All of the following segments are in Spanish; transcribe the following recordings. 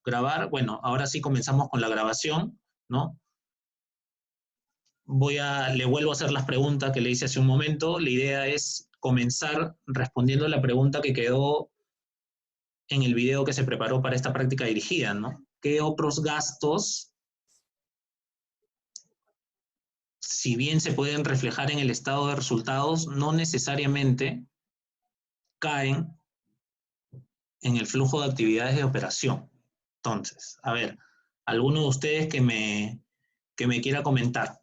grabar. Bueno, ahora sí comenzamos con la grabación, ¿no? Le vuelvo a hacer las preguntas que le hice hace un momento. La idea es comenzar respondiendo la pregunta que quedó en el video que se preparó para esta práctica dirigida, ¿no? ¿Qué otros gastos, si bien se pueden reflejar en el estado de resultados, no necesariamente caen en el flujo de actividades de operación? Entonces, a ver, alguno de ustedes que me quiera comentar.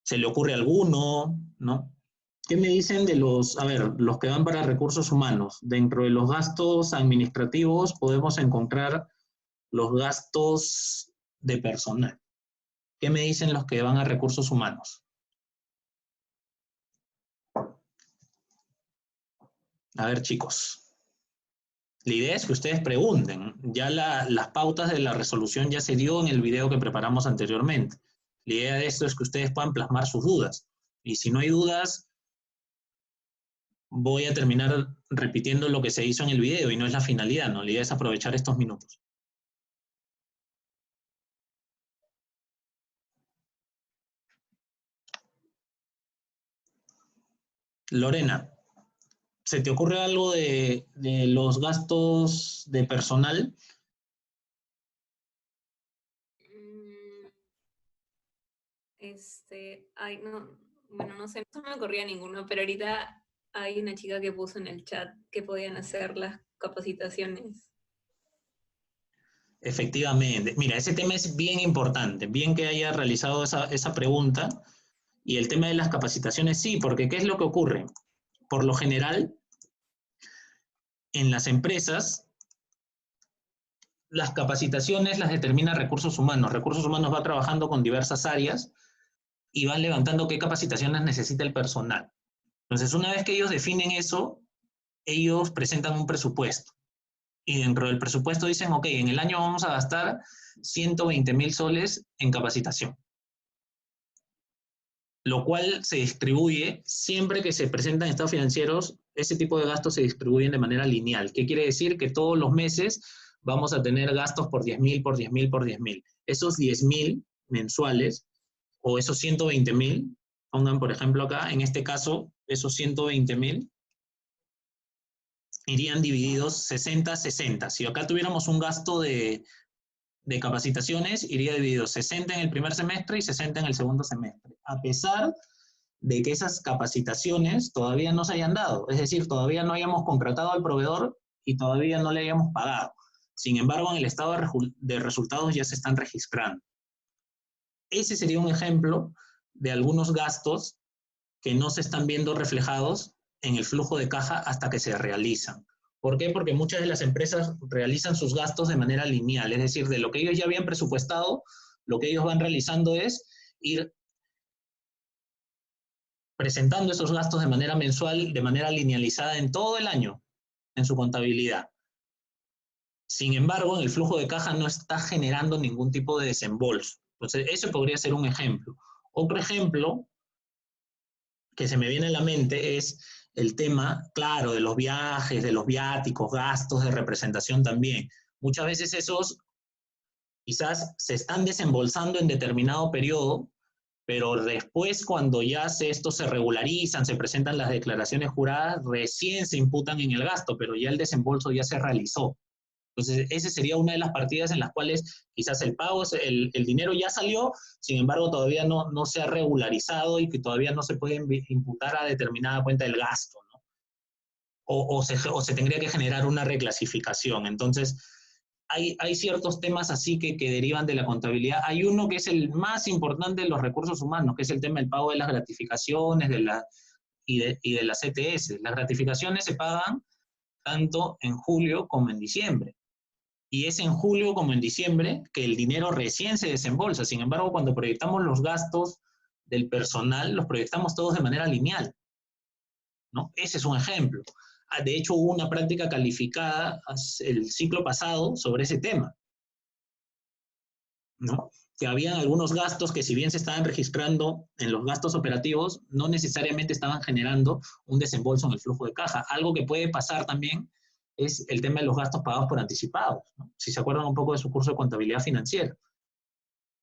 ¿Se le ocurre alguno? ¿No? ¿Qué me dicen de los que van para recursos humanos? Dentro de los gastos administrativos podemos encontrar los gastos de personal. ¿Qué me dicen los que van a recursos humanos? A ver, chicos. La idea es que ustedes pregunten. Ya las pautas de la resolución ya se dio en el video que preparamos anteriormente. La idea de esto es que ustedes puedan plasmar sus dudas. Y si no hay dudas, voy a terminar repitiendo lo que se hizo en el video y no es la finalidad, ¿no? La idea es aprovechar estos minutos. Lorena, ¿se te ocurre algo de los gastos de personal? Ay, no, bueno, no sé, no se me ocurría ninguno, pero ahorita hay una chica que puso en el chat que podían hacer las capacitaciones. Efectivamente. Mira, ese tema es bien importante. Bien que haya realizado esa pregunta. Y el tema de las capacitaciones sí, porque ¿qué es lo que ocurre? Por lo general, en las empresas, las capacitaciones las determina recursos humanos. Recursos humanos va trabajando con diversas áreas y van levantando qué capacitaciones necesita el personal. Entonces, una vez que ellos definen eso, ellos presentan un presupuesto. Y dentro del presupuesto dicen, ok, en el año vamos a gastar 120.000 soles en capacitación. Lo cual se distribuye, siempre que se presentan estados financieros, ese tipo de gastos se distribuyen de manera lineal. ¿Qué quiere decir? Que todos los meses vamos a tener gastos por 10.000, por 10.000, por 10.000. Esos 10.000 mensuales o esos 120.000, pongan por ejemplo acá, en este caso, esos 120.000 irían divididos 60-60. Si acá tuviéramos un gasto de capacitaciones, iría dividido 60 en el primer semestre y 60 en el segundo semestre, a pesar de que esas capacitaciones todavía no se hayan dado, es decir, todavía no hayamos contratado al proveedor y todavía no le hayamos pagado. Sin embargo, en el estado de resultados ya se están registrando. Ese sería un ejemplo de algunos gastos que no se están viendo reflejados en el flujo de caja hasta que se realizan. ¿Por qué? Porque muchas de las empresas realizan sus gastos de manera lineal, es decir, de lo que ellos ya habían presupuestado, lo que ellos van realizando es ir presentando esos gastos de manera mensual, de manera linealizada en todo el año, en su contabilidad. Sin embargo, en el flujo de caja no está generando ningún tipo de desembolso. Entonces, eso podría ser un ejemplo. Otro ejemplo que se me viene a la mente es el tema, claro, de los viajes, de los viáticos, gastos de representación también. Muchas veces esos quizás se están desembolsando en determinado periodo, pero después cuando ya estos se regularizan, se presentan las declaraciones juradas, recién se imputan en el gasto, pero ya el desembolso ya se realizó. Entonces, esa sería una de las partidas en las cuales quizás el pago, el dinero ya salió, sin embargo, todavía no se ha regularizado y que todavía no se puede imputar a determinada cuenta del gasto, ¿no? O se tendría que generar una reclasificación. Entonces, hay ciertos temas así que derivan de la contabilidad. Hay uno que es el más importante de los recursos humanos, que es el tema del pago de las gratificaciones y de las ETS. Las gratificaciones se pagan tanto en julio como en diciembre. Y es en julio como en diciembre que el dinero recién se desembolsa. Sin embargo, cuando proyectamos los gastos del personal, los proyectamos todos de manera lineal, ¿no? Ese es un ejemplo. De hecho, hubo una práctica calificada el ciclo pasado sobre ese tema, ¿no? Que habían algunos gastos que si bien se estaban registrando en los gastos operativos, no necesariamente estaban generando un desembolso en el flujo de caja. Algo que puede pasar también es el tema de los gastos pagados por anticipados, ¿no? Si se acuerdan un poco de su curso de contabilidad financiera.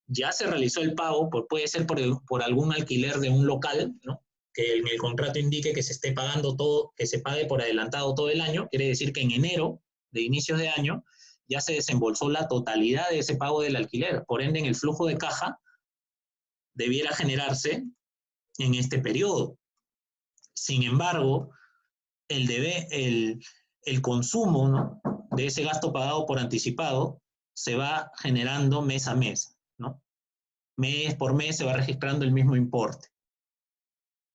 Ya se realizó el pago, puede ser por algún alquiler de un local, ¿no? Que en el contrato indique que se esté pagando todo, que se pague por adelantado todo el año, quiere decir que en enero, de inicios de año, ya se desembolsó la totalidad de ese pago del alquiler. Por ende, en el flujo de caja debiera generarse en este periodo. Sin embargo, el consumo, ¿no?, de ese gasto pagado por anticipado se va generando mes a mes, ¿no? Mes por mes se va registrando el mismo importe.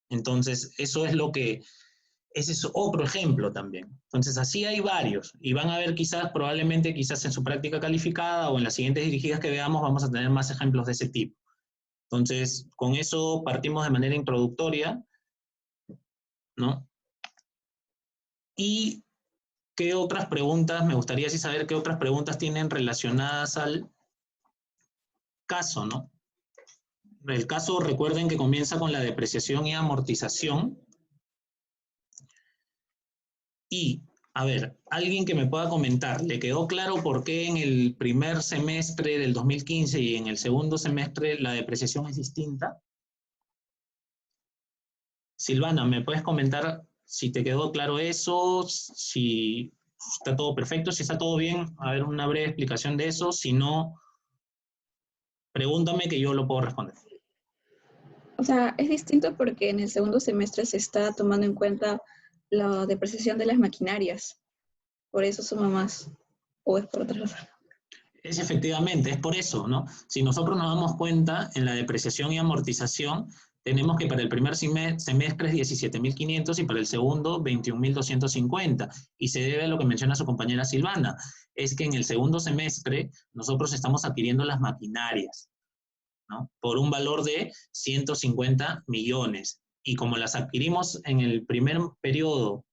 Entonces, ese es otro ejemplo también. Entonces, así hay varios, y van a ver probablemente en su práctica calificada o en las siguientes dirigidas que veamos, vamos a tener más ejemplos de ese tipo. Entonces, con eso partimos de manera introductoria, ¿no? Y ¿qué otras preguntas? Me gustaría saber qué otras preguntas tienen relacionadas al caso, ¿no? El caso, recuerden que comienza con la depreciación y amortización. Y, a ver, alguien que me pueda comentar, ¿le quedó claro por qué en el primer semestre del 2015 y en el segundo semestre la depreciación es distinta? Silvana, ¿me puedes comentar si te quedó claro eso? Si está todo perfecto, si está todo bien, a ver una breve explicación de eso. Si no, pregúntame que yo lo puedo responder. O sea, es distinto porque en el segundo semestre se está tomando en cuenta la depreciación de las maquinarias. Por eso suma más. ¿O es por otra razón? Es efectivamente, es por eso, ¿no? Si nosotros nos damos cuenta, en la depreciación y amortización, tenemos que para el primer semestre es 17.500 y para el segundo 21.250. Y se debe a lo que menciona su compañera Silvana, es que en el segundo semestre nosotros estamos adquiriendo las maquinarias, ¿no?, por un valor de 150 millones. Y como las adquirimos en el primer periodo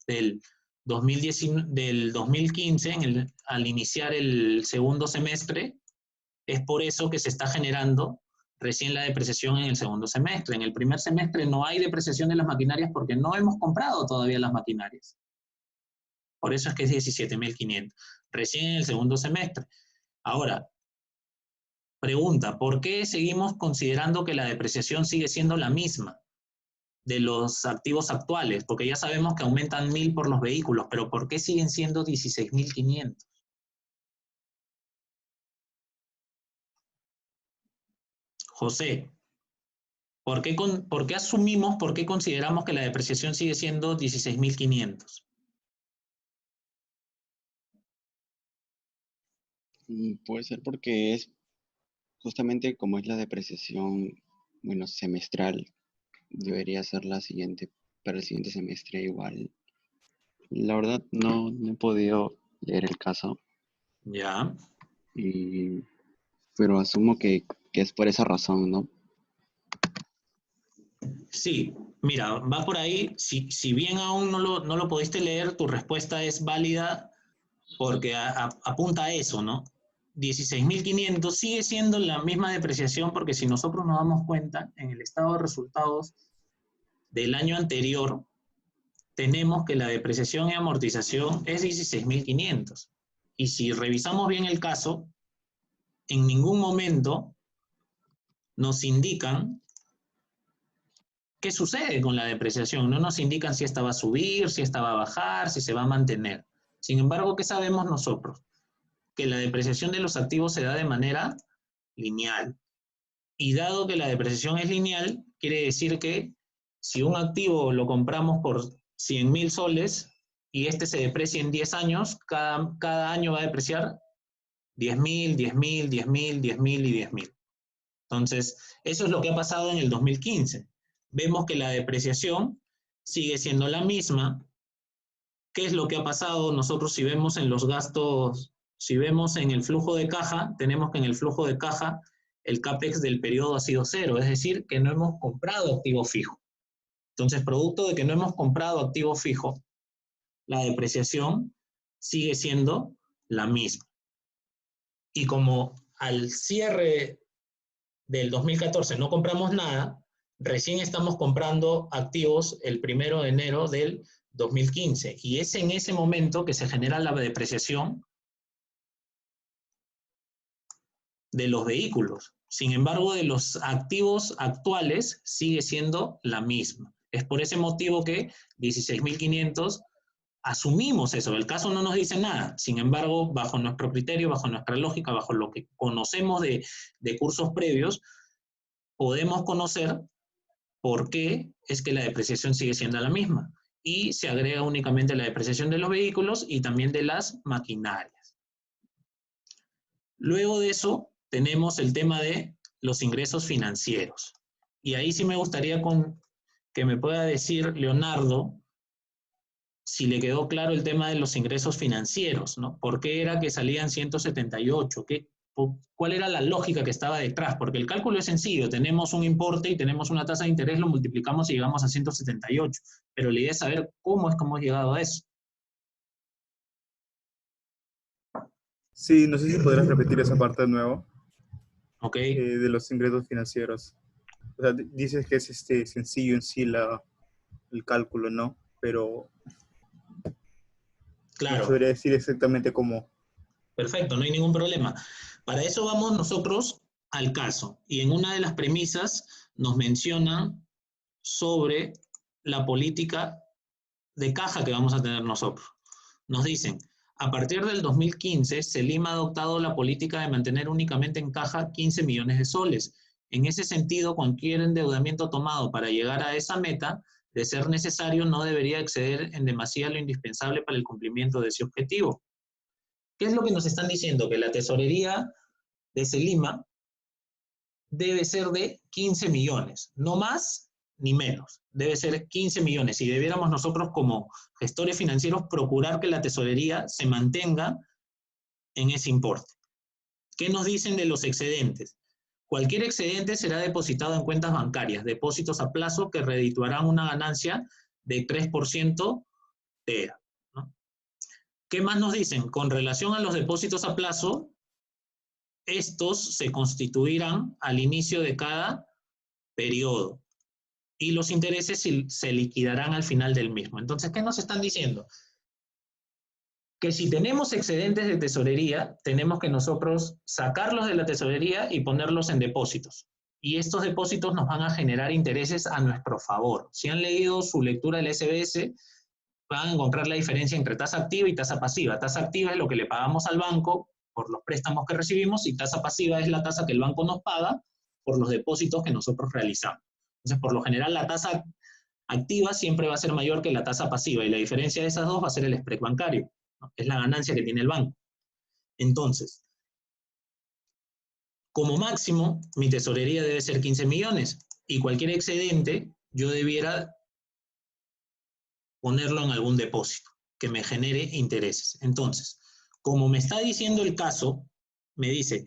del 2015, al iniciar el segundo semestre, es por eso que se está generando recién la depreciación en el segundo semestre. En el primer semestre no hay depreciación de las maquinarias porque no hemos comprado todavía las maquinarias. Por eso es que es 17.500. Recién en el segundo semestre. Ahora, pregunta, ¿por qué seguimos considerando que la depreciación sigue siendo la misma de los activos actuales? Porque ya sabemos que aumentan 1.000 por los vehículos, pero ¿por qué siguen siendo 16.500? José, ¿por qué asumimos, por qué consideramos que la depreciación sigue siendo 16.500? Puede ser porque es justamente como es la depreciación, bueno, semestral, debería ser la siguiente, para el siguiente semestre igual. La verdad no he podido leer el caso, Ya. pero asumo que es por esa razón, ¿no? Sí, mira, va por ahí. Si bien aún no lo pudiste leer, tu respuesta es válida porque apunta a eso, ¿no? 16.500 sigue siendo la misma depreciación porque si nosotros nos damos cuenta, en el estado de resultados del año anterior, tenemos que la depreciación y amortización es 16.500. Y si revisamos bien el caso, en ningún momento nos indican qué sucede con la depreciación. No nos indican si esta va a subir, si esta va a bajar, si se va a mantener. Sin embargo, ¿qué sabemos nosotros? Que la depreciación de los activos se da de manera lineal. Y dado que la depreciación es lineal, quiere decir que si un activo lo compramos por 100.000 soles y este se deprecia en 10 años, cada año va a depreciar 10.000, 10.000, 10.000, 10.000 y 10.000. Entonces, eso es lo que ha pasado en el 2015. Vemos que la depreciación sigue siendo la misma. ¿Qué es lo que ha pasado? Nosotros si vemos en los gastos, si vemos en el flujo de caja, tenemos que en el flujo de caja el CAPEX del periodo ha sido cero, es decir, que no hemos comprado activo fijo. Entonces, producto de que no hemos comprado activo fijo, la depreciación sigue siendo la misma. Y como al cierre del 2014 no compramos nada, recién estamos comprando activos el 1 de enero del 2015. Y es en ese momento que se genera la depreciación de los vehículos. Sin embargo, de los activos actuales sigue siendo la misma. Es por ese motivo que 16.500 asumimos eso. El caso no nos dice nada. Sin embargo, bajo nuestro criterio, bajo nuestra lógica, bajo lo que conocemos de cursos previos, podemos conocer por qué es que la depreciación sigue siendo la misma. Y se agrega únicamente la depreciación de los vehículos y también de las maquinarias. Luego de eso, tenemos el tema de los ingresos financieros. Y ahí sí me gustaría que me pueda decir, Leonardo, si le quedó claro el tema de los ingresos financieros, ¿no? ¿Por qué era que salían 178? ¿Cuál era la lógica que estaba detrás? Porque el cálculo es sencillo, tenemos un importe y tenemos una tasa de interés, lo multiplicamos y llegamos a 178. Pero la idea es saber cómo es que hemos llegado a eso. Sí, no sé si podrás repetir esa parte de nuevo, ¿Ok? de los ingresos financieros. O sea, dices que es sencillo en sí el cálculo, ¿no? Pero Claro. no sabría decir exactamente cómo. Perfecto, no hay ningún problema. Para eso vamos nosotros al caso. Y en una de las premisas nos mencionan sobre la política de caja que vamos a tener nosotros. Nos dicen, a partir del 2015, Selim ha adoptado la política de mantener únicamente en caja 15 millones de soles. En ese sentido, cualquier endeudamiento tomado para llegar a esa meta, de ser necesario, no debería exceder en demasía lo indispensable para el cumplimiento de ese objetivo. ¿Qué es lo que nos están diciendo? Que la tesorería de Selima debe ser de 15 millones, no más ni menos, debe ser 15 millones. Y debiéramos nosotros como gestores financieros procurar que la tesorería se mantenga en ese importe. ¿Qué nos dicen de los excedentes? Cualquier excedente será depositado en cuentas bancarias, depósitos a plazo que redituarán una ganancia de 3% TEA, ¿no? ¿Qué más nos dicen? Con relación a los depósitos a plazo, estos se constituirán al inicio de cada periodo y los intereses se liquidarán al final del mismo. Entonces, ¿qué nos están diciendo? Que si tenemos excedentes de tesorería, tenemos que nosotros sacarlos de la tesorería y ponerlos en depósitos. Y estos depósitos nos van a generar intereses a nuestro favor. Si han leído su lectura del SBS, van a encontrar la diferencia entre tasa activa y tasa pasiva. Tasa activa es lo que le pagamos al banco por los préstamos que recibimos y tasa pasiva es la tasa que el banco nos paga por los depósitos que nosotros realizamos. Entonces, por lo general, la tasa activa siempre va a ser mayor que la tasa pasiva y la diferencia de esas dos va a ser el spread bancario, ¿no? Es la ganancia que tiene el banco. Entonces, como máximo, mi tesorería debe ser 15 millones y cualquier excedente yo debiera ponerlo en algún depósito que me genere intereses. Entonces, como me está diciendo el caso, me dice,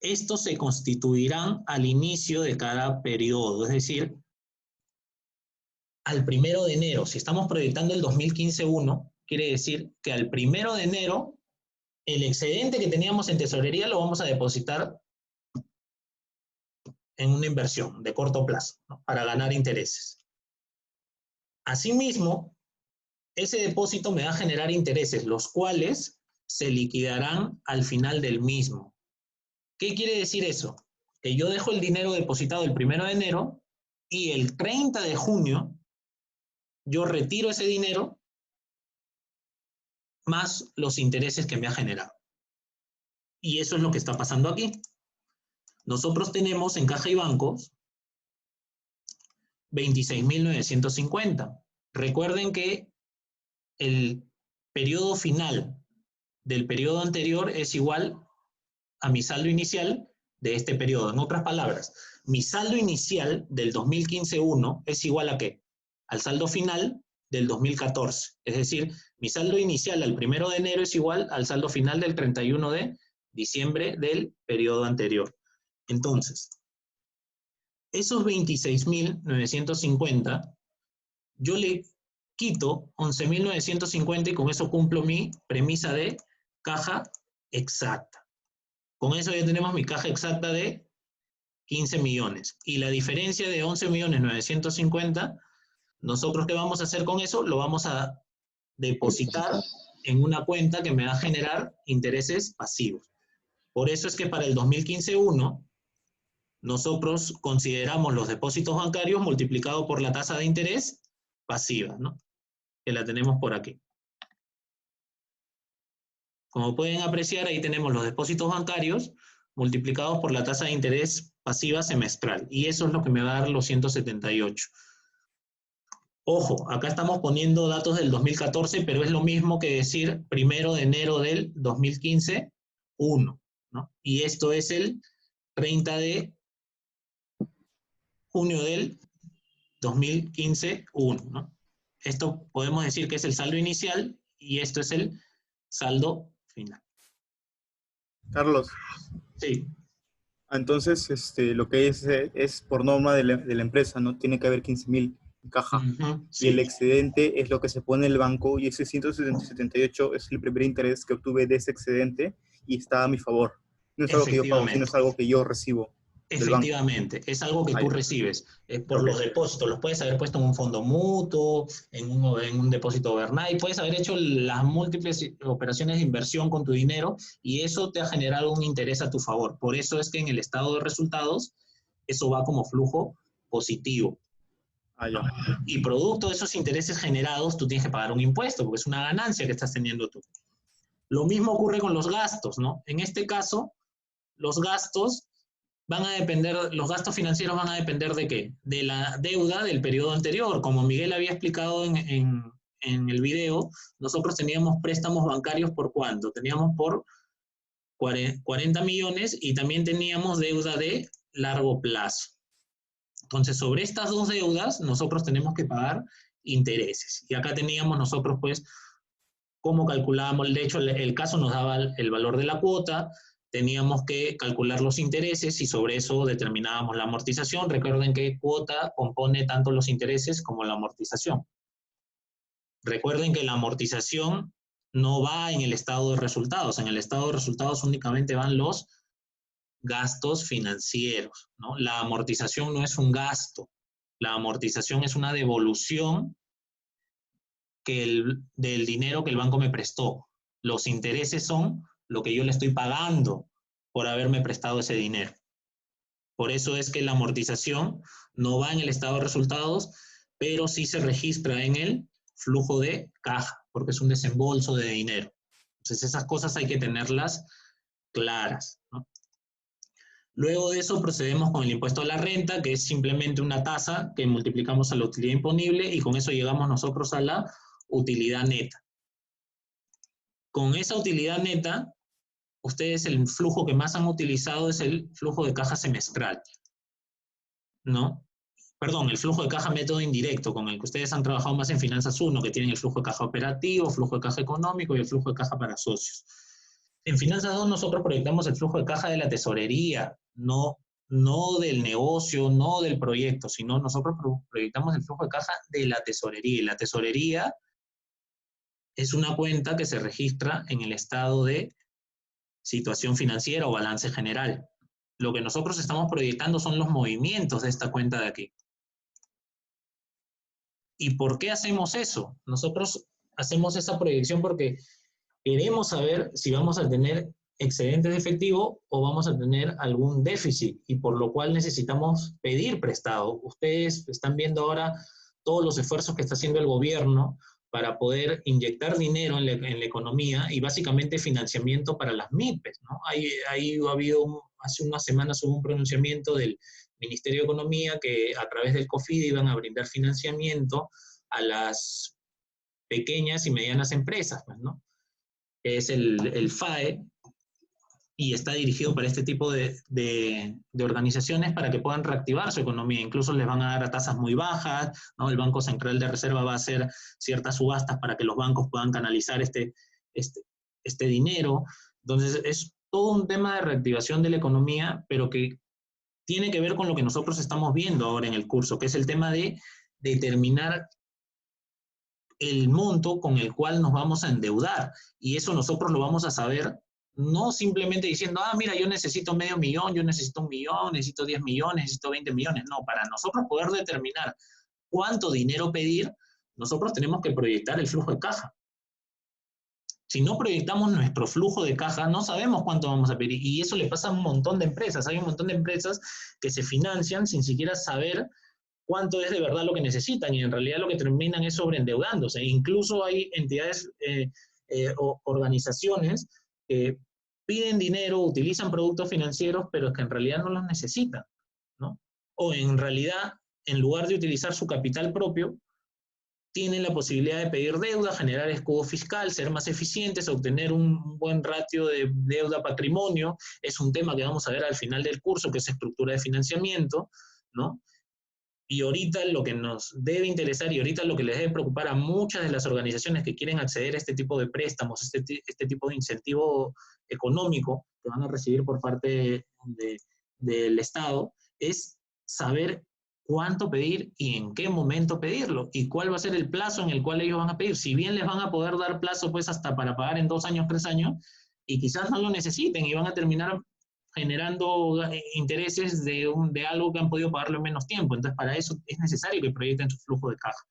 estos se constituirán al inicio de cada periodo, es decir, al 1 de enero. Si estamos proyectando el 2015-1, quiere decir que al 1 de enero, el excedente que teníamos en tesorería lo vamos a depositar en una inversión de corto plazo, ¿no? Para ganar intereses. Asimismo, ese depósito me va a generar intereses, los cuales se liquidarán al final del mismo. ¿Qué quiere decir eso? Que yo dejo el dinero depositado el 1 de enero y el 30 de junio yo retiro ese dinero más los intereses que me ha generado. Y eso es lo que está pasando aquí. Nosotros tenemos en Caja y Bancos 26.950. Recuerden que el periodo final del periodo anterior es igual a mi saldo inicial de este periodo. En otras palabras, mi saldo inicial del 2015-1 es igual a ¿qué? Al saldo final del 2014. Es decir, mi saldo inicial al 1 de enero es igual al saldo final del 31 de diciembre del periodo anterior. Entonces, esos 26.950, yo le quito 11.950 y con eso cumplo mi premisa de caja exacta. Con eso ya tenemos mi caja exacta de 15 millones. Y la diferencia de 11.950 ¿Nosotros qué vamos a hacer con eso? Lo vamos a depositar en una cuenta que me va a generar intereses pasivos. Por eso es que para el 2015-1, nosotros consideramos los depósitos bancarios multiplicado por la tasa de interés pasiva, ¿no? Que la tenemos por aquí. Como pueden apreciar, ahí tenemos los depósitos bancarios multiplicados por la tasa de interés pasiva semestral. Y eso es lo que me va a dar los 178. Ojo, acá estamos poniendo datos del 2014, pero es lo mismo que decir 1 de enero del 2015, 1, ¿no? Y esto es el 30 de junio del 2015, 1, ¿no? Esto podemos decir que es el saldo inicial y esto es el saldo final. Carlos, Sí. entonces lo que es por norma de la empresa, ¿no? Tiene que haber 15.000 en caja. Sí. Y el excedente es lo que se pone en el banco y ese 178 es el primer interés que obtuve de ese excedente y está a mi favor. No es algo que yo pago, sino es algo que yo recibo. Efectivamente, es algo que tú recibes por los depósitos. Los puedes haber puesto en un fondo mutuo, en un depósito overnight, puedes haber hecho las múltiples operaciones de inversión con tu dinero y eso te ha generado un interés a tu favor. Por eso es que en el estado de resultados, eso va como flujo positivo. Ya. Y producto de esos intereses generados, tú tienes que pagar un impuesto, porque es una ganancia que estás teniendo tú. Lo mismo ocurre con los gastos, ¿no? En este caso, los gastos van a depender, los gastos financieros van a depender ¿de qué? De la deuda del periodo anterior. Como Miguel había explicado en el video, nosotros teníamos préstamos bancarios por ¿cuánto? Teníamos por 40 millones y también teníamos deuda de largo plazo. Entonces, sobre estas dos deudas, nosotros tenemos que pagar intereses. Y acá teníamos nosotros, pues, cómo calculábamos, de hecho, el caso nos daba el valor de la cuota, teníamos que calcular los intereses y sobre eso determinábamos la amortización. Recuerden que cuota compone tanto los intereses como la amortización. Recuerden que la amortización no va en el estado de resultados. En el estado de resultados únicamente van los gastos financieros, ¿no? La amortización no es un gasto. La amortización es una devolución del dinero que el banco me prestó. Los intereses son lo que yo le estoy pagando por haberme prestado ese dinero. Por eso es que la amortización no va en el estado de resultados, pero sí se registra en el flujo de caja, porque es un desembolso de dinero. Entonces esas cosas hay que tenerlas claras, ¿no? Luego de eso procedemos con el impuesto a la renta, que es simplemente una tasa que multiplicamos a la utilidad imponible y con eso llegamos nosotros a la utilidad neta. Con esa utilidad neta, ustedes el flujo que más han utilizado es el flujo de caja semestral, ¿no? Perdón, el flujo de caja método indirecto, con el que ustedes han trabajado más en Finanzas 1, que tienen el flujo de caja operativo, flujo de caja económico y el flujo de caja para socios. En Finanzas 2 nosotros proyectamos el flujo de caja de la tesorería, no del negocio, no del proyecto, sino nosotros proyectamos el flujo de caja de la tesorería. Y la tesorería es una cuenta que se registra en el estado de situación financiera o balance general. Lo que nosotros estamos proyectando son los movimientos de esta cuenta de aquí. ¿Y por qué hacemos eso? Nosotros hacemos esa proyección porque queremos saber si vamos a tener excedentes de efectivo o vamos a tener algún déficit y por lo cual necesitamos pedir prestado. Ustedes están viendo ahora todos los esfuerzos que está haciendo el gobierno para poder inyectar dinero en la economía y básicamente financiamiento para las MIPES, ¿no? Hace unas semanas hubo un pronunciamiento del Ministerio de Economía que a través del COFIDE iban a brindar financiamiento a las pequeñas y medianas empresas, ¿no? Es el FAE, y está dirigido para este tipo de organizaciones para que puedan reactivar su economía. Incluso les van a dar a tasas muy bajas, ¿no? El Banco Central de Reserva va a hacer ciertas subastas para que los bancos puedan canalizar este dinero. Entonces, es todo un tema de reactivación de la economía, pero que tiene que ver con lo que nosotros estamos viendo ahora en el curso, que es el tema de determinar el monto con el cual nos vamos a endeudar. Y eso nosotros lo vamos a saber no simplemente diciendo, mira, yo necesito medio millón, yo necesito 1 millón, necesito 10 millones, necesito 20 millones. No, para nosotros poder determinar cuánto dinero pedir, nosotros tenemos que proyectar el flujo de caja. Si no proyectamos nuestro flujo de caja, no sabemos cuánto vamos a pedir. Y eso le pasa a un montón de empresas. Hay un montón de empresas que se financian sin siquiera saber cuánto es de verdad lo que necesitan. Y en realidad lo que terminan es sobreendeudándose. Incluso hay entidades o organizaciones que piden dinero, utilizan productos financieros, pero que en realidad no los necesitan, ¿no? O en realidad, en lugar de utilizar su capital propio, tienen la posibilidad de pedir deuda, generar escudo fiscal, ser más eficientes, obtener un buen ratio de deuda-patrimonio. Es un tema que vamos a ver al final del curso, que es estructura de financiamiento, ¿no? Y ahorita lo que nos debe interesar y ahorita lo que les debe preocupar a muchas de las organizaciones que quieren acceder a este tipo de préstamos, este tipo de incentivo económico que van a recibir por parte del Estado, es saber cuánto pedir y en qué momento pedirlo y cuál va a ser el plazo en el cual ellos van a pedir. Si bien les van a poder dar plazo pues hasta para pagar en 2 años, 3 años, y quizás no lo necesiten y van a terminar generando intereses de algo que han podido pagarlo en menos tiempo. Entonces, para eso es necesario que proyecten su flujo de caja.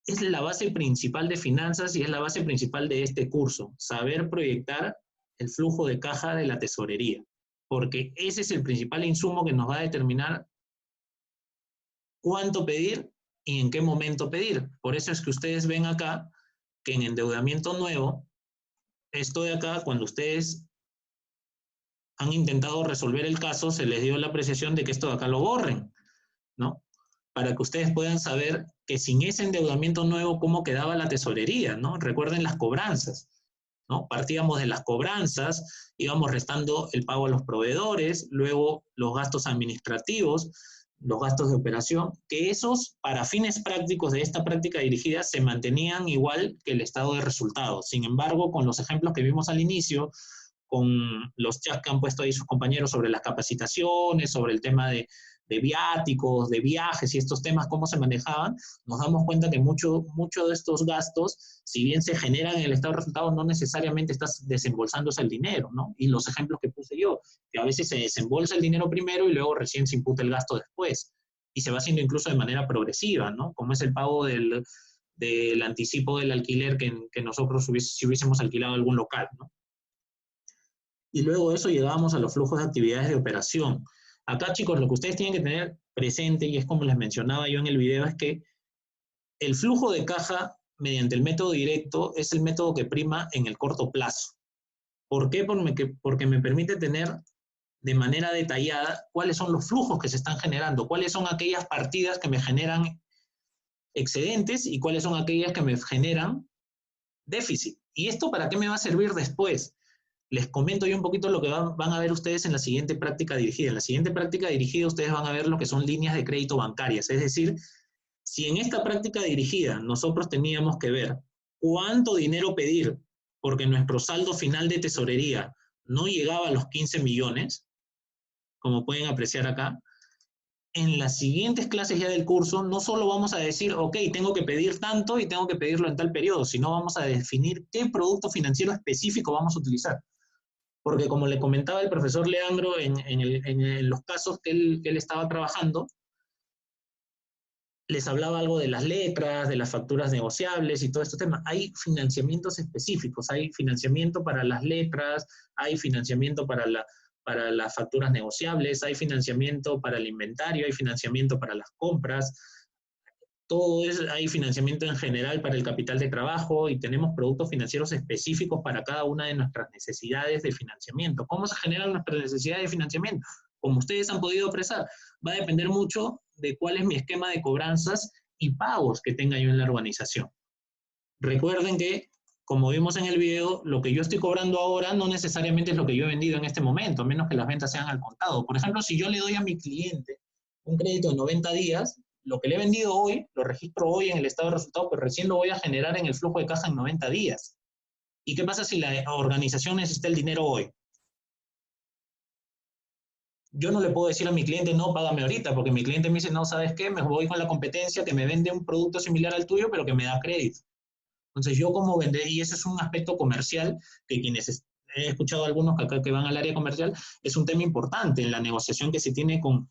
Es la base principal de finanzas y es la base principal de este curso, saber proyectar el flujo de caja de la tesorería, porque ese es el principal insumo que nos va a determinar cuánto pedir y en qué momento pedir. Por eso es que ustedes ven acá que en endeudamiento nuevo, esto de acá, cuando ustedes han intentado resolver el caso, se les dio la apreciación de que esto de acá lo borren, ¿no? Para que ustedes puedan saber que sin ese endeudamiento nuevo, cómo quedaba la tesorería, ¿no? Recuerden las cobranzas, ¿no? Partíamos de las cobranzas, íbamos restando el pago a los proveedores, luego los gastos administrativos, los gastos de operación, que esos, para fines prácticos de esta práctica dirigida, se mantenían igual que el estado de resultados. Sin embargo, con los ejemplos que vimos al inicio, con los chats que han puesto ahí sus compañeros sobre las capacitaciones, sobre el tema de viáticos, de viajes y estos temas, cómo se manejaban, nos damos cuenta que mucho de estos gastos, si bien se generan en el estado de resultados, no necesariamente estás desembolsándose el dinero, ¿no? Y los ejemplos que puse yo, que a veces se desembolsa el dinero primero y luego recién se imputa el gasto después. Y se va haciendo incluso de manera progresiva, ¿no? Como es el pago del anticipo del alquiler que nosotros si hubiésemos alquilado algún local, ¿no? Y luego de eso llegábamos a los flujos de actividades de operación. Acá, chicos, lo que ustedes tienen que tener presente, y es como les mencionaba yo en el video, es que el flujo de caja mediante el método directo es el método que prima en el corto plazo. ¿Por qué? Porque me permite tener de manera detallada cuáles son los flujos que se están generando, cuáles son aquellas partidas que me generan excedentes y cuáles son aquellas que me generan déficit. ¿Y esto para qué me va a servir después? Les comento yo un poquito lo que van a ver ustedes en la siguiente práctica dirigida. En la siguiente práctica dirigida ustedes van a ver lo que son líneas de crédito bancarias. Es decir, si en esta práctica dirigida nosotros teníamos que ver cuánto dinero pedir porque nuestro saldo final de tesorería no llegaba a los 15 millones, como pueden apreciar acá, en las siguientes clases ya del curso no solo vamos a decir, ok, tengo que pedir tanto y tengo que pedirlo en tal periodo, sino vamos a definir qué producto financiero específico vamos a utilizar. Porque como le comentaba el profesor Leandro en los casos que él estaba trabajando, les hablaba algo de las letras, de las facturas negociables y todo este tema. Hay financiamientos específicos, hay financiamiento para las letras, hay financiamiento para las facturas negociables, hay financiamiento para el inventario, hay financiamiento para las compras, hay financiamiento en general para el capital de trabajo y tenemos productos financieros específicos para cada una de nuestras necesidades de financiamiento. ¿Cómo se generan nuestras necesidades de financiamiento? Como ustedes han podido apreciar, va a depender mucho de cuál es mi esquema de cobranzas y pagos que tenga yo en la organización. Recuerden que, como vimos en el video, lo que yo estoy cobrando ahora no necesariamente es lo que yo he vendido en este momento, a menos que las ventas sean al contado. Por ejemplo, si yo le doy a mi cliente un crédito de 90 días, lo que le he vendido hoy, lo registro hoy en el estado de resultados, pero recién lo voy a generar en el flujo de caja en 90 días. ¿Y qué pasa si la organización necesita el dinero hoy? Yo no le puedo decir a mi cliente, no, págame ahorita, porque mi cliente me dice, no, ¿sabes qué? Me voy con la competencia que me vende un producto similar al tuyo, pero que me da crédito. Entonces, yo como vender, y ese es un aspecto comercial, que quienes he escuchado algunos que van al área comercial, es un tema importante en la negociación que se tiene con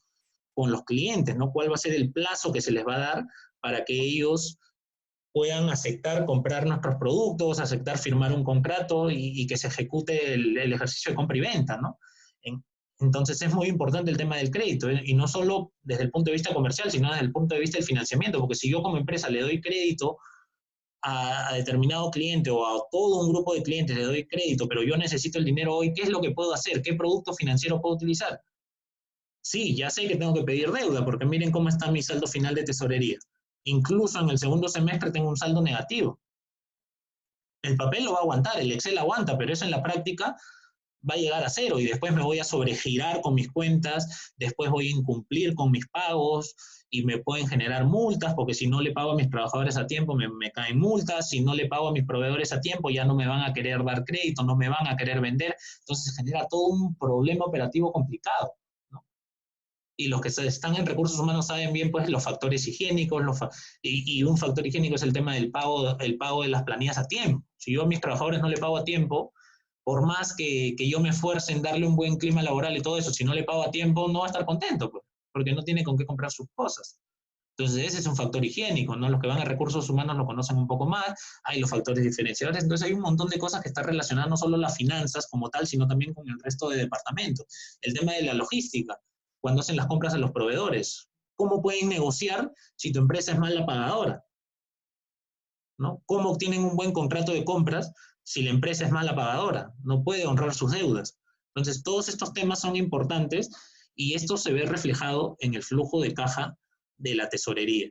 con los clientes, ¿no? ¿Cuál va a ser el plazo que se les va a dar para que ellos puedan aceptar comprar nuestros productos, aceptar firmar un contrato y que se ejecute el ejercicio de compra y venta, ¿no? Entonces es muy importante el tema del crédito, y no solo desde el punto de vista comercial, sino desde el punto de vista del financiamiento, porque si yo como empresa le doy crédito a determinado cliente o a todo un grupo de clientes le doy crédito, pero yo necesito el dinero hoy, ¿qué es lo que puedo hacer? ¿Qué producto financiero puedo utilizar? Sí, ya sé que tengo que pedir deuda, porque miren cómo está mi saldo final de tesorería. Incluso en el segundo semestre tengo un saldo negativo. El papel lo va a aguantar, el Excel aguanta, pero eso en la práctica va a llegar a cero y después me voy a sobregirar con mis cuentas, después voy a incumplir con mis pagos y me pueden generar multas, porque si no le pago a mis trabajadores a tiempo me caen multas, si no le pago a mis proveedores a tiempo ya no me van a querer dar crédito, no me van a querer vender, entonces genera todo un problema operativo complicado, ¿no? Y los que están en recursos humanos saben bien pues los factores higiénicos, y un factor higiénico es el tema del pago de las planillas a tiempo. Si yo a mis trabajadores no le pago a tiempo, por más que yo me esfuerce en darle un buen clima laboral y todo eso, si no le pago a tiempo, no va a estar contento, pues, porque no tiene con qué comprar sus cosas. Entonces, ese es un factor higiénico, ¿no? Los que van a recursos humanos lo conocen un poco más, hay los factores diferenciadores, entonces hay un montón de cosas que están relacionadas no solo las finanzas como tal, sino también con el resto de departamentos. El tema de la logística, cuando hacen las compras a los proveedores, ¿cómo pueden negociar si tu empresa es mala pagadora? ¿No? ¿Cómo obtienen un buen contrato de compras si la empresa es mala pagadora? No puede honrar sus deudas. Entonces, todos estos temas son importantes y esto se ve reflejado en el flujo de caja de la tesorería.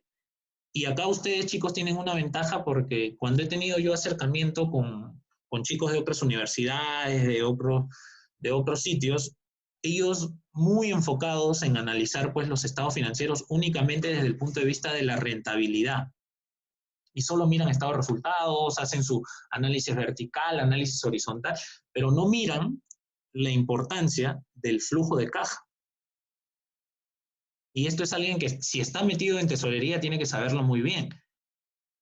Y acá ustedes, chicos, tienen una ventaja porque cuando he tenido yo acercamiento con chicos de otras universidades, de otros sitios, ellos muy enfocados en analizar pues, los estados financieros únicamente desde el punto de vista de la rentabilidad. Y solo miran estados de resultados, hacen su análisis vertical, análisis horizontal, pero no miran la importancia del flujo de caja. Y esto es alguien que si está metido en tesorería tiene que saberlo muy bien.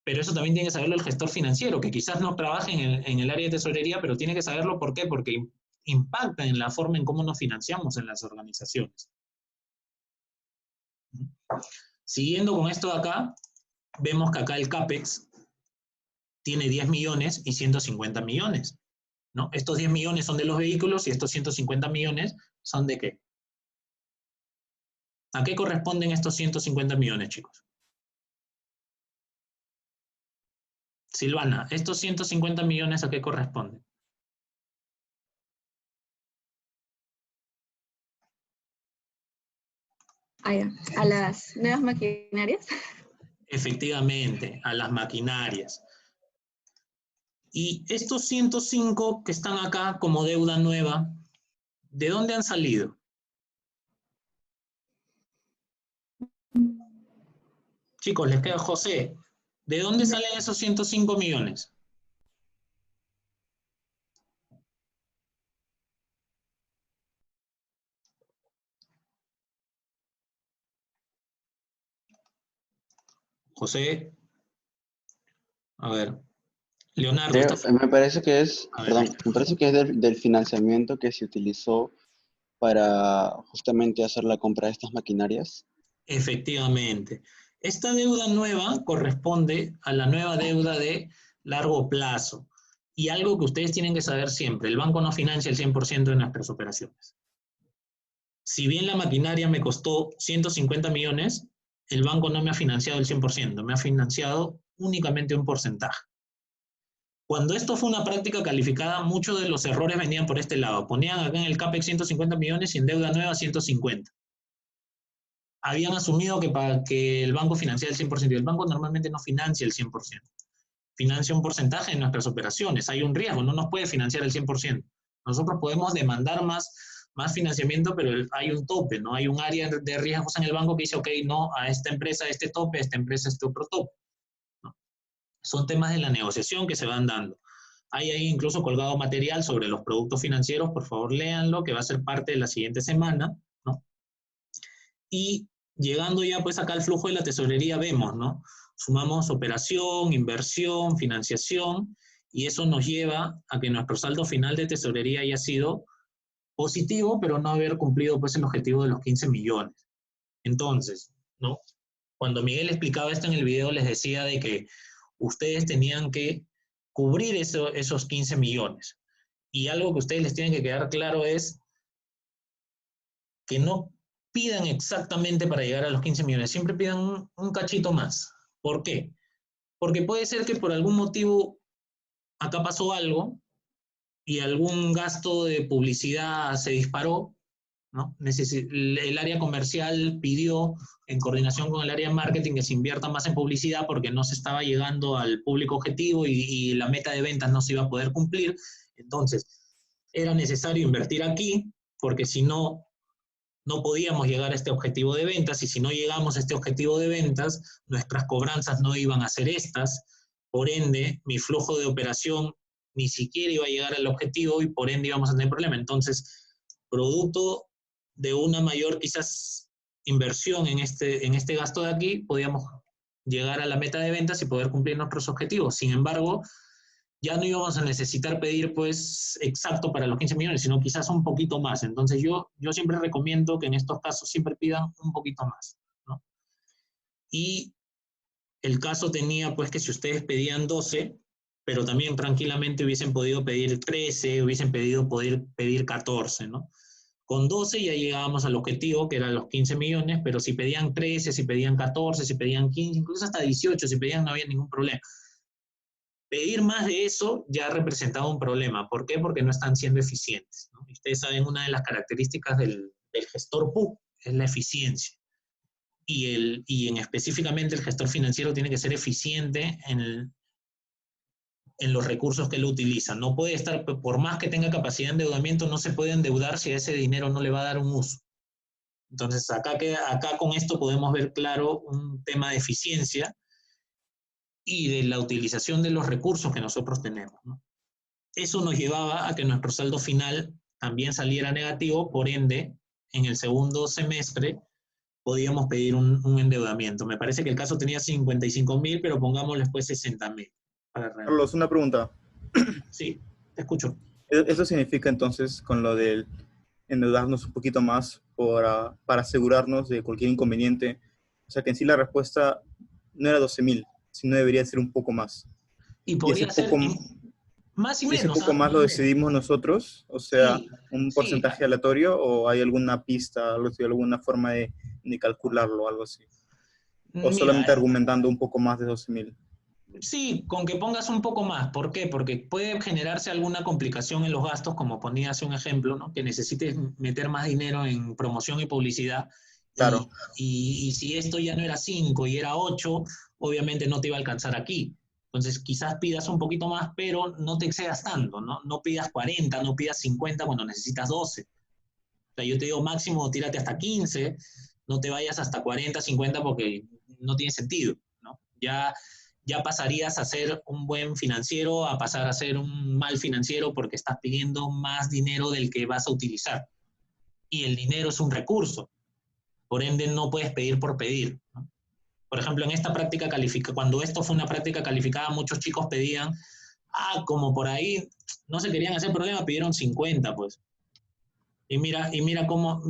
Pero eso también tiene que saberlo el gestor financiero, que quizás no trabaje en el área de tesorería, pero tiene que saberlo. ¿Por qué? Porque impacta en la forma en cómo nos financiamos en las organizaciones. Siguiendo con esto de acá, vemos que acá el CAPEX tiene 10 millones y 150 millones, ¿no? Estos 10 millones son de los vehículos y estos 150 millones son ¿de qué? ¿A qué corresponden estos 150 millones, chicos? Silvana, ¿estos 150 millones a qué corresponden? A las nuevas maquinarias. Efectivamente, a las maquinarias. Y estos 105 que están acá como deuda nueva, ¿de dónde han salido? Chicos, les queda José. ¿De dónde salen esos 105 millones? José. A ver. Leonardo. Me parece que es, me parece que es del financiamiento que se utilizó para justamente hacer la compra de estas maquinarias. Efectivamente. Esta deuda nueva corresponde a la nueva deuda de largo plazo. Y algo que ustedes tienen que saber siempre, el banco no financia el 100% de nuestras operaciones. Si bien la maquinaria me costó 150 millones, el banco no me ha financiado el 100%, me ha financiado únicamente un porcentaje. Cuando esto fue una práctica calificada, muchos de los errores venían por este lado. Ponían acá en el CAPEX 150 millones y en deuda nueva 150. Habían asumido que el banco financiara el 100%. Y el banco normalmente no financia el 100%. Financia un porcentaje de nuestras operaciones. Hay un riesgo, no nos puede financiar el 100%. Nosotros podemos demandar más financiamiento, pero hay un tope, ¿no? Hay un área de riesgos en el banco que dice, ok, no, a esta empresa este tope, a esta empresa este otro tope. ¿No? Son temas de la negociación que se van dando. Hay ahí incluso colgado material sobre los productos financieros, por favor léanlo, que va a ser parte de la siguiente semana, ¿no? Y llegando ya pues acá al flujo de la tesorería vemos, ¿no? Sumamos operación, inversión, financiación, y eso nos lleva a que nuestro saldo final de tesorería haya sido positivo, pero no haber cumplido pues el objetivo de los 15 millones. Entonces, ¿no? Cuando Miguel explicaba esto en el video, les decía de que ustedes tenían que cubrir esos 15 millones. Y algo que ustedes les tienen que quedar claro es que no pidan exactamente para llegar a los 15 millones, siempre pidan un cachito más. ¿Por qué? Porque puede ser que por algún motivo acá pasó algo y algún gasto de publicidad se disparó, ¿no? El área comercial pidió, en coordinación con el área de marketing, que se invierta más en publicidad porque no se estaba llegando al público objetivo y la meta de ventas no se iba a poder cumplir. Entonces, era necesario invertir aquí porque si no, no podíamos llegar a este objetivo de ventas, y si no llegamos a este objetivo de ventas, nuestras cobranzas no iban a ser estas, por ende, mi flujo de operación ni siquiera iba a llegar al objetivo y por ende íbamos a tener problema. Entonces, producto de una mayor quizás inversión en este gasto de aquí, podíamos llegar a la meta de ventas y poder cumplir nuestros objetivos. Sin embargo, ya no íbamos a necesitar pedir pues exacto para los 15 millones, sino quizás un poquito más. Entonces yo siempre recomiendo que en estos casos siempre pidan un poquito más, ¿no? Y el caso tenía pues que si ustedes pedían 12, pero también tranquilamente hubiesen podido pedir 13, hubiesen poder pedir 14, ¿no? Con 12 ya llegábamos al objetivo, que eran los 15 millones, pero si pedían 13, si pedían 14, si pedían 15, incluso hasta 18, si pedían no había ningún problema. Pedir más de eso ya representaba un problema. ¿Por qué? Porque no están siendo eficientes, ¿no? Ustedes saben, una de las características del gestor PUC es la eficiencia. Y específicamente el gestor financiero tiene que ser eficiente en los recursos que él utiliza. No puede estar, por más que tenga capacidad de endeudamiento, no se puede endeudar si a ese dinero no le va a dar un uso. Entonces, acá con esto podemos ver claro un tema de eficiencia y de la utilización de los recursos que nosotros tenemos, ¿no? Eso nos llevaba a que nuestro saldo final también saliera negativo, por ende, en el segundo semestre podíamos pedir un endeudamiento. Me parece que el caso tenía 55.000, pero pongámosle después 60.000. Carlos, una pregunta. Sí, te escucho. ¿Eso significa entonces, con lo del endeudarnos un poquito más para asegurarnos de cualquier inconveniente? O sea, que en sí la respuesta no era 12.000, sino debería ser un poco más. Y podría ser más y menos. ¿Y ese poco más lo decidimos nosotros? O sea, sí, ¿un porcentaje aleatorio o hay alguna pista, alguna forma de calcularlo, algo así? ¿O solamente argumentando un poco más de 12.000? Sí, con que pongas un poco más. ¿Por qué? Porque puede generarse alguna complicación en los gastos, como ponía hace un ejemplo, ¿no? Que necesites meter más dinero en promoción y publicidad. Claro. Y si esto ya no era 5 y era 8, obviamente no te iba a alcanzar aquí. Entonces quizás pidas un poquito más, pero no te excedas tanto, ¿no? No pidas 40, no pidas 50 cuando necesitas 12. O sea, yo te digo máximo tírate hasta 15, no te vayas hasta 40, 50 porque no tiene sentido, ¿no? Ya pasarías a ser un buen financiero a pasar a ser un mal financiero porque estás pidiendo más dinero del que vas a utilizar. Y el dinero es un recurso. Por ende, no puedes pedir por pedir, ¿no? Por ejemplo, en esta práctica calificada, cuando esto fue una práctica calificada, muchos chicos pedían, como por ahí no se querían hacer problema, pidieron 50, pues. Y mira cómo